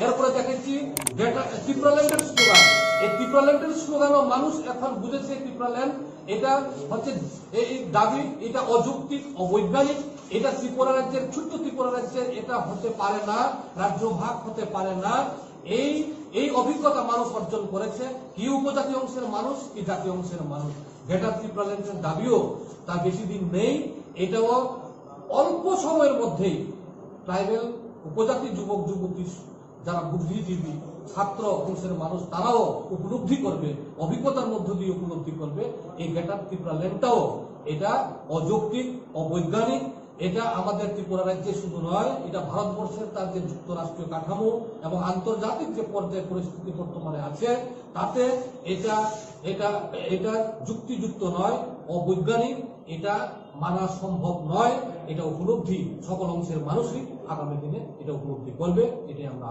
এরপরে দেখেছি ত্রিপুরাল্যান্ডের স্লোগান। এই ত্রিপুরাল্যান্ডের স্লোগানও মানুষ এখন বুঝেছে ত্রিপুরাল্যান্ড এটা হচ্ছে এই দাবি, এটা অযৌক্তিক, অবৈজ্ঞানিক। এটা ত্রিপুরা রাজ্যের, ছোট্ট ত্রিপুরা রাজ্যের এটা হতে পারে না, রাজ্য ভাগ হতে পারে না। এই অভিজ্ঞতা মানুষ অর্জন করেছে, কি উপজাতি অংশের মানুষ কি জাতীয় অংশের মানুষ। গ্রেটার ত্রিপুরাল্যান্ডের দাবিও তার বেশি দিন নেই। এটাও অল্প সময়ের মধ্যেই ট্রাইবেল উপজাতি যুবক যুবতী, যারা বুদ্ধিজীবী ছাত্র অংশের মানুষ, তারাও উপলব্ধি করবে, অভিজ্ঞতার মধ্য দিয়ে উপলব্ধি করবে এই গ্রেটার ত্রিপুরাল্যান্ডটাও এটা অযৌক্তিক, অবৈজ্ঞানিক। এটা আমাদের ত্রিপুরা রাজ্যে শুধু নয়, এটা ভারতবর্ষের তার যে যুক্তরাষ্ট্রীয় কাঠামো এবং আন্তর্জাতিক যে পর্যায়ে পরিস্থিতি বর্তমানে আছে, তাতে এটা এটা এটা যুক্তিযুক্ত নয়, অবৈজ্ঞানিক। এটা মানা সম্ভব নয়। এটা উপলব্ধি সকল অংশের মানুষই আগামী দিনে এটা উপলব্ধি করবে। এটাই আমরা